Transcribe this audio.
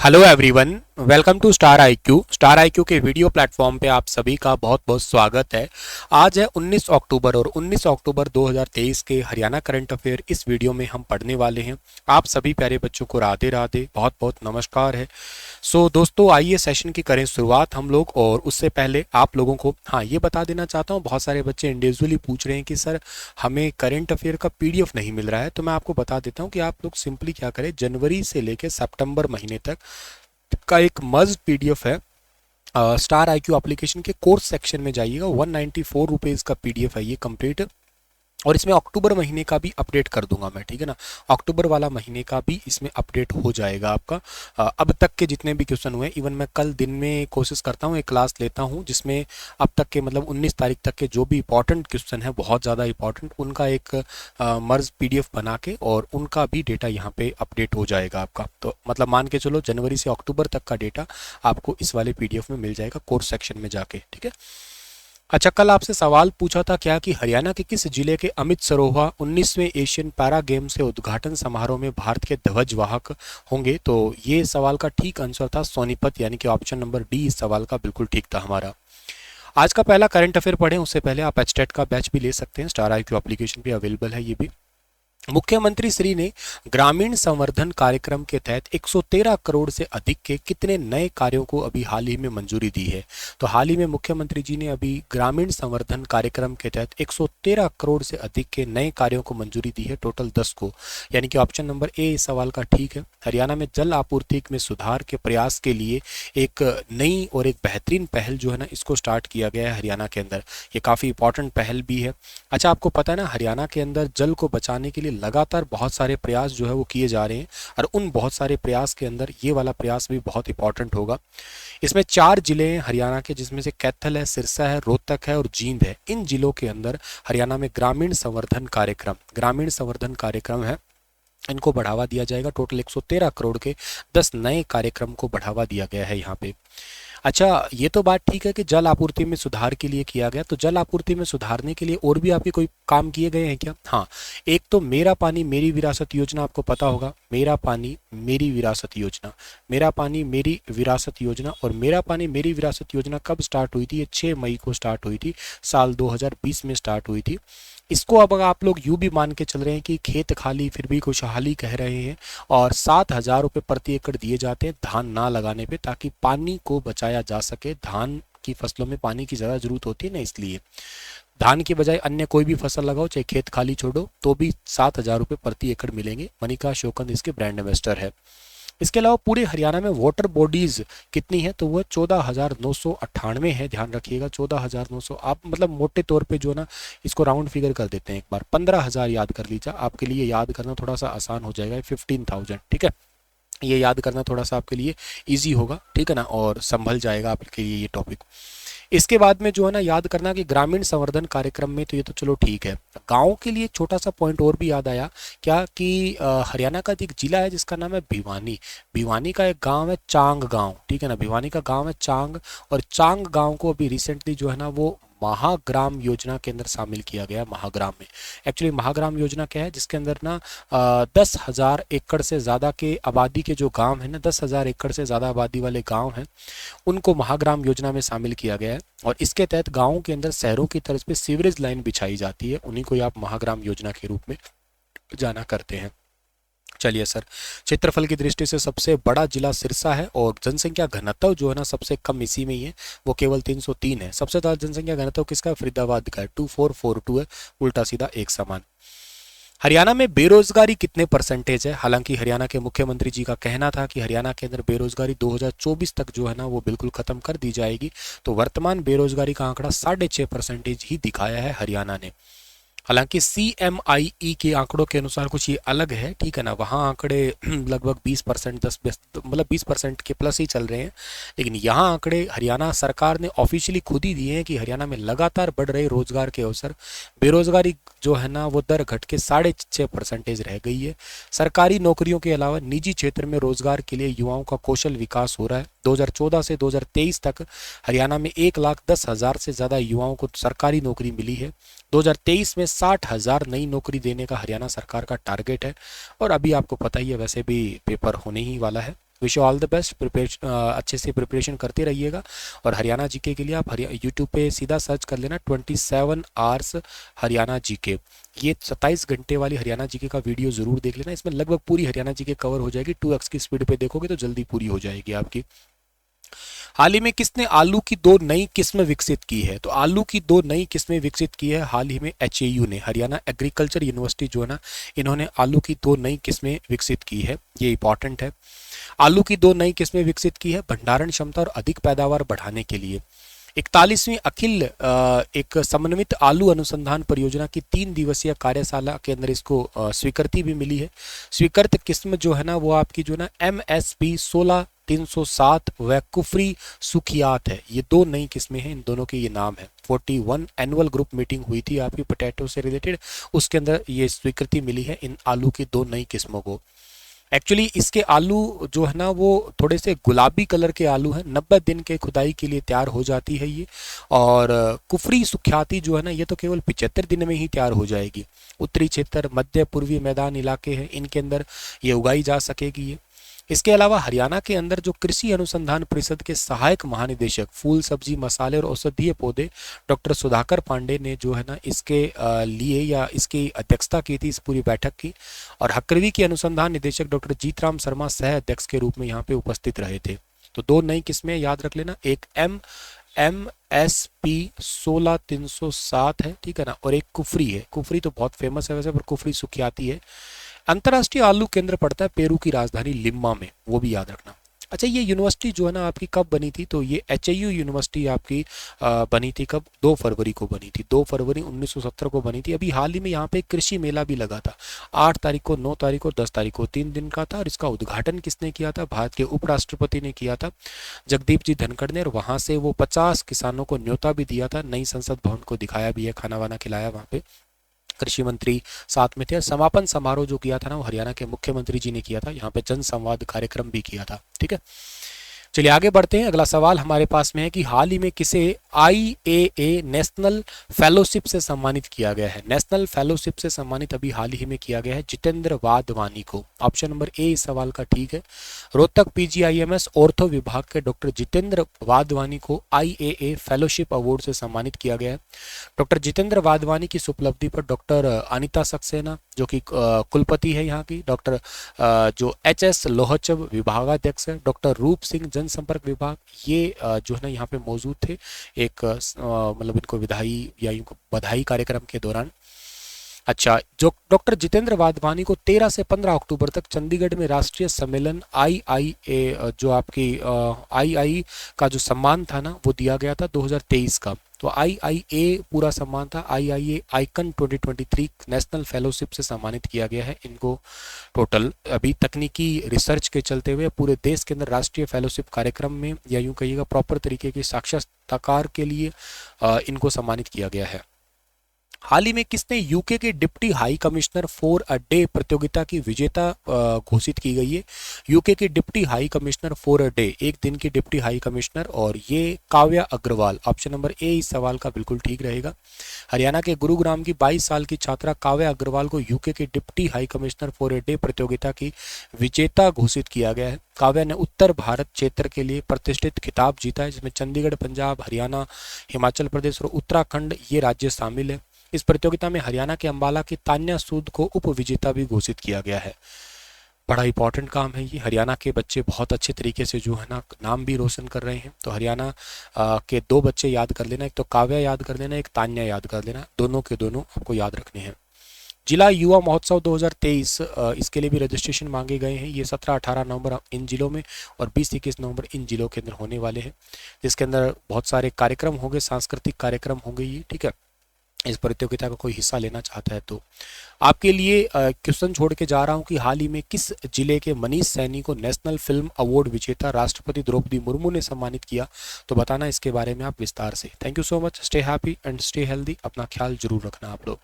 Hello everyone, welcome to star IQ. Star IQ के video platform पे आप सभी का बहुत बहुत स्वागत है। आज है 19 अक्टूबर और 19 अक्टूबर 2023 के हरियाणा करंट अफेयर इस वीडियो में हम पढ़ने वाले हैं। आप सभी प्यारे बच्चों को राधे राधे, बहुत बहुत नमस्कार है। दोस्तों, आइए सेशन की करें शुरुआत हम लोग। और उससे पहले आप लोगों को ये बता देना चाहता हूँ, बहुत सारे बच्चे इंडिविजुअली पूछ रहे हैं कि सर हमें करंट अफेयर का पीडीएफ नहीं मिल रहा है। तो मैं आपको बता देता हूँ कि आप लोग सिंपली क्या करें, जनवरी से लेकर सितंबर महीने तक का एक मर्ज पीडीएफ है। स्टार आईक्यू एप्लीकेशन के कोर्स सेक्शन में जाइएगा, 194 रुपीज़ का पीडीएफ है ये कंप्लीट। और इसमें अक्टूबर महीने का भी अपडेट कर दूंगा मैं, ठीक है ना। अक्टूबर वाला महीने का भी इसमें अपडेट हो जाएगा आपका। अब तक के जितने भी क्वेश्चन हुए, इवन मैं कल दिन में कोशिश करता हूँ एक क्लास लेता हूँ जिसमें अब तक के मतलब 19 तारीख तक के जो भी इंपॉर्टेंट क्वेश्चन है, बहुत ज़्यादा इंपॉर्टेंट, उनका एक मर्ज पीडीएफ बना के और उनका भी डेटा यहाँ पे अपडेट हो जाएगा आपका। तो मतलब मान के चलो जनवरी से अक्टूबर तक का डेटा आपको इस वाले पीडीएफ में मिल जाएगा कोर्स सेक्शन में जाके, ठीक है। अच्छा, कल आपसे सवाल पूछा था क्या कि हरियाणा के किस जिले के अमित सरोहा 19वें एशियन पैरा गेम्स के उद्घाटन समारोह में भारत के ध्वजवाहक होंगे। तो ये सवाल का ठीक आंसर था सोनीपत, यानी कि ऑप्शन नंबर डी इस सवाल का बिल्कुल ठीक था हमारा। आज का पहला करंट अफेयर पढ़ें उससे पहले आप एचटेट का बैच भी ले सकते हैं, स्टार आईक्यू एप्लीकेशन पे अवेलेबल है ये भी। मुख्यमंत्री श्री ने ग्रामीण संवर्धन कार्यक्रम के तहत 113 करोड़ से अधिक के कितने नए कार्यों को अभी हाल ही में मंजूरी दी है। तो हाल ही में मुख्यमंत्री जी ने अभी ग्रामीण संवर्धन कार्यक्रम के तहत 113 करोड़ से अधिक के नए कार्यों को मंजूरी दी है, टोटल 10 को, यानी कि ऑप्शन नंबर ए इस सवाल का ठीक है। हरियाणा में जल आपूर्ति में सुधार के प्रयास के लिए एक नई और एक बेहतरीन पहल जो है ना, इसको स्टार्ट किया गया है हरियाणा के अंदर। ये काफ़ी इंपॉर्टेंट पहल भी है। अच्छा, आपको पता है ना, हरियाणा के अंदर जल को बचाने के लिए लगातार बहुत सारे प्रयास जो है वो किए जा रहे हैं, और उन बहुत सारे प्रयास के अंदर ये वाला प्रयास भी बहुत इंपॉर्टेंट होगा। इसमें 4 जिले हैं हरियाणा के, जिसमें से कैथल है, सिरसा है, रोहतक है और जींद है। इन जिलों के अंदर हरियाणा में ग्रामीण संवर्धन कार्यक्रम है, इनको बढ़ावा दिया जाएगा। टोटल 113 करोड़ के 10 नए कार्यक्रम को बढ़ावा दिया गया है यहाँ पे। अच्छा, ये तो बात ठीक है कि जल आपूर्ति में सुधार के लिए किया गया। तो जल आपूर्ति में सुधारने के लिए और भी आपके कोई काम किए गए हैं क्या? हाँ, एक तो मेरा पानी मेरी विरासत योजना, आपको पता होगा, मेरा पानी मेरी विरासत योजना, मेरा पानी मेरी विरासत योजना। और मेरा पानी मेरी विरासत योजना कब स्टार्ट हुई थी? ये 6 मई को स्टार्ट हुई थी, साल 2020 में स्टार्ट हुई थी। इसको अब आप लोग यूं भी मान के चल रहे हैं कि खेत खाली फिर भी खुशहाली कह रहे हैं, और 7,000 रुपये प्रति एकड़ दिए जाते हैं धान ना लगाने पे, ताकि पानी को बचाया जा सके। धान की फसलों में पानी की ज़्यादा जरूरत होती है ना, इसलिए धान की बजाय अन्य कोई भी फसल लगाओ, चाहे खेत खाली छोड़ो, तो भी 7,000 रुपये प्रति एकड़ मिलेंगे। मनिका शोकंद इसके ब्रांड एम्बेसडर है। इसके अलावा पूरे हरियाणा में वाटर बॉडीज कितनी है? तो वह 14,998 है। ध्यान रखिएगा, 14,900। आप मतलब मोटे तौर पे जो है ना, इसको राउंड फिगर कर देते हैं एक बार, 15,000 याद कर लीजिए। आपके लिए याद करना थोड़ा सा आसान हो जाएगा, 15,000, ठीक है। ये याद करना थोड़ा सा आपके लिए इजी होगा, ठीक है ना, और संभल जाएगा आपके लिए ये टॉपिक। इसके बाद में जो है ना, याद करना कि ग्रामीण संवर्धन कार्यक्रम में, तो ये तो चलो ठीक है। गांव के लिए छोटा सा पॉइंट और भी याद आया क्या कि हरियाणा का एक जिला है जिसका नाम है भिवानी। भिवानी का एक गांव है चांग गांव, ठीक है ना, भिवानी का गांव है चांग। और चांग गांव को अभी रिसेंटली जो है ना, वो महाग्राम योजना के अंदर शामिल किया गया। महाग्राम में एक्चुअली महाग्राम योजना क्या है, जिसके अंदर ना 10,000 एकड़ से ज़्यादा के आबादी के जो गांव है ना, 10,000 एकड़ से ज़्यादा आबादी वाले गांव हैं, उनको महाग्राम योजना में शामिल किया गया है। और इसके तहत गाँवों के अंदर शहरों की तर्ज पे सीवरेज लाइन बिछाई जाती है, उन्हीं को आप महाग्राम योजना के रूप में जाना करते हैं। चलिए सर, क्षेत्रफल की दृष्टि से सबसे बड़ा जिला सिरसा है, और जनसंख्या घनत्व जो है ना, सबसे कम इसी में ही है, वो केवल 303 है। सबसे ज़्यादा जनसंख्या घनत्व किसका है? फरीदाबाद का है, 2442 है, उल्टा सीधा एक समान। हरियाणा में बेरोजगारी कितने परसेंटेज है? हालांकि हरियाणा के मुख्यमंत्री जी का कहना था कि हरियाणा के अंदर बेरोजगारी 2024 तक जो है ना, वो बिल्कुल खत्म कर दी जाएगी। तो वर्तमान बेरोजगारी का आंकड़ा 6.5% ही दिखाया है हरियाणा ने। हालांकि CMIE के आंकड़ों के अनुसार कुछ ये अलग है, ठीक है ना, वहाँ आंकड़े लगभग 20%, 10 मतलब 20% के प्लस ही चल रहे हैं। लेकिन यहाँ आंकड़े हरियाणा सरकार ने ऑफिशियली खुद ही दिए हैं कि हरियाणा में लगातार बढ़ रहे रोजगार के अवसर, बेरोजगारी जो है ना, वो दर घट के 6.5% रह गई है। सरकारी नौकरियों के अलावा निजी क्षेत्र में रोजगार के लिए युवाओं का कौशल विकास हो रहा है। 2014 से 2023 तक हरियाणा में 1,10,000 से ज़्यादा युवाओं को सरकारी नौकरी मिली है। 2023 में 60,000 नई नौकरी देने का हरियाणा सरकार का टारगेट है। और अभी आपको पता ही है, वैसे भी पेपर होने ही वाला है, wish you all the best, अच्छे से प्रिपरेशन करते रहिएगा। और हरियाणा जीके के लिए आप यूट्यूब पे सीधा सर्च कर लेना 27 आवर्स हरियाणा जीके, ये 27 घंटे वाली हरियाणा जीके का वीडियो जरूर देख लेना। इसमें लगभग पूरी हरियाणा जीके कवर हो जाएगी, 2x की स्पीड पे देखोगे तो जल्दी पूरी हो जाएगी आपकी। हाल ही में किसने आलू की 2 नई किस्में विकसित की है? तो आलू की 2 नई किस्में विकसित की है हाल ही में HAU ने, हरियाणा एग्रीकल्चर यूनिवर्सिटी जो है ना, इन्होंने आलू की 2 नई किस्में विकसित की है, ये इंपॉर्टेंट है। आलू की 2 नई किस्में विकसित की है भंडारण क्षमता और अधिक पैदावार बढ़ाने के लिए। 41वीं अखिल एक समन्वित आलू अनुसंधान परियोजना की 3 दिवसीय कार्यशाला के अंदर इसको स्वीकृति भी मिली है। स्वीकृत किस्म जो है ना वो आपकी जो ना MSP 16307 व कुफरी सुखियात है, ये 2 नई किस्में हैं, इन दोनों के ये नाम है। 41 एनुअल ग्रुप मीटिंग हुई थी आपकी पोटैटो से रिलेटेड, उसके अंदर ये स्वीकृति मिली है इन आलू की 2 नई किस्मों को। एक्चुअली इसके आलू जो है ना वो थोड़े से गुलाबी कलर के आलू हैं, 90 दिन के खुदाई के लिए तैयार हो जाती है ये। और कुफरी सुख्याती जो है ना ये तो केवल 75 दिन में ही तैयार हो जाएगी। उत्तरी क्षेत्र, मध्य पूर्वी मैदान इलाके हैं, इनके अंदर ये उगाई जा सकेगी ये। इसके अलावा हरियाणा के अंदर जो कृषि अनुसंधान परिषद के सहायक महानिदेशक फूल सब्जी मसाले और औषधीय पौधे डॉक्टर सुधाकर पांडे ने जो है ना इसके लिए या इसकी अध्यक्षता की थी इस पूरी बैठक की। और हकरवी के अनुसंधान निदेशक डॉक्टर जीतराम शर्मा सह अध्यक्ष के रूप में यहाँ पे उपस्थित रहे थे। तो 2 नई किस्में याद रख लेना, एक MSP 16307 है, ठीक है ना, और एक कुफरी है। कुफरी तो बहुत फेमस है वैसे, पर कुफरी सुखियाती है। अंतर्राष्ट्रीय आलू केंद्र पड़ता है पेरू की राजधानी लिम्मा में, वो भी याद रखना। अच्छा, ये यूनिवर्सिटी जो है ना आपकी कब बनी थी? तो ये HAU यूनिवर्सिटी आपकी बनी थी कब? 2 फरवरी को बनी थी, 2 फरवरी 1970 को बनी थी। अभी हाल ही में यहाँ पे कृषि मेला भी लगा था, 8 तारीख को, 9 तारीख को, 10 तारीख को, 3 दिन का था। और इसका उद्घाटन किसने किया था? भारत के उपराष्ट्रपति ने किया था, जगदीप जी धनखड़ ने। और वहाँ से वो 50 किसानों को न्योता भी दिया था, नई संसद भवन को दिखाया भी है, खाना वाना खिलाया वहाँ पे, कृषि मंत्री साथ में थे। समापन समारोह जो किया था ना वो हरियाणा के मुख्यमंत्री जी ने किया था, यहाँ पे जन संवाद कार्यक्रम भी किया था, ठीक है। चलिए आगे बढ़ते हैं। अगला सवाल हमारे पास में है कि हाल ही में किसे IAA नेशनल फेलोशिप से सम्मानित किया गया है? नेशनल फेलोशिप से सम्मानित अभी हाल ही में किया गया है जितेंद्र वाधवानी को। ऑप्शन नंबर ए इस सवाल का ठीक है। रोहतक PGIMS ऑर्थो विभाग के डॉक्टर जितेंद्र वाधवानी को IAA फेलोशिप अवार्ड से सम्मानित किया गया है। डॉक्टर जितेंद्र वाधवानी की इस उपलब्धि पर डॉक्टर अनिता सक्सेना जो कि कुलपति है यहाँ की, डॉक्टर जो HS लोहचब विभागाध्यक्ष है, डॉक्टर रूप सिंह जनसंपर्क विभाग, ये जो है ना यहाँ पे मौजूद थे एक मतलब इनको विदाई या यूं बधाई कार्यक्रम के दौरान। अच्छा, जो डॉक्टर जितेंद्र वाधवानी को 13 से 15 अक्टूबर तक चंडीगढ़ में राष्ट्रीय सम्मेलन IIA जो आपकी II का जो सम्मान था ना वो दिया गया था 2023 का। तो IIA पूरा सम्मान था, IIA आइकन 2023 नेशनल फेलोशिप से सम्मानित किया गया है इनको। टोटल अभी तकनीकी रिसर्च के चलते हुए पूरे देश के अंदर राष्ट्रीय फेलोशिप कार्यक्रम में या यूं कहिएगा प्रॉपर तरीके के साक्षात्कार के लिए इनको सम्मानित किया गया है। हाल ही में किसने यूके के deputy high commissioner for a day प्रतियोगिता की विजेता घोषित की गई है? यूके की deputy high commissioner for a day, एक दिन की डिप्टी हाई कमिश्नर, और ये Kavya Agarwal. Option number A इस सवाल का बिल्कुल ठीक रहेगा। हरियाणा के गुरुग्राम की 22 साल की छात्रा काव्या अग्रवाल को यूके की deputy high commissioner for a day प्रतियोगिता की विजेता घोषित किया गया है। काव्या ने उत्तर भारत क्षेत्र के लिए प्रतिष्ठित खिताब जीता है, जिसमें चंडीगढ़, पंजाब, हरियाणा, हिमाचल प्रदेश और उत्तराखंड ये राज्य शामिल है। इस प्रतियोगिता में हरियाणा के अंबाला की तान्या सूद को उप विजेता भी घोषित किया गया है। बड़ा इंपॉर्टेंट काम है ये, हरियाणा के बच्चे बहुत अच्छे तरीके से जो है ना नाम भी रोशन कर रहे हैं। तो हरियाणा के 2 बच्चे याद कर लेना, एक तो काव्या याद कर लेना, एक तान्या याद कर लेना, दोनों के दोनों आपको याद रखने हैं। जिला युवा महोत्सव 2023 इसके लिए भी रजिस्ट्रेशन मांगे गए हैं। ये 17-18 नवंबर इन जिलों में और 20-21 नवंबर इन जिलों के अंदर होने वाले हैं, जिसके अंदर बहुत सारे कार्यक्रम होंगे, सांस्कृतिक कार्यक्रम होंगे ये, ठीक है। इस प्रतियोगिता का कोई हिस्सा लेना चाहता है तो आपके लिए क्वेश्चन छोड़ के जा रहा हूं कि हाल ही में किस जिले के मनीष सैनी को नेशनल फिल्म अवार्ड विजेता राष्ट्रपति द्रौपदी मुर्मू ने सम्मानित किया? तो बताना इसके बारे में आप विस्तार से। Thank you so much, stay happy and stay healthy, अपना ख्याल जरूर रखना आप लोग।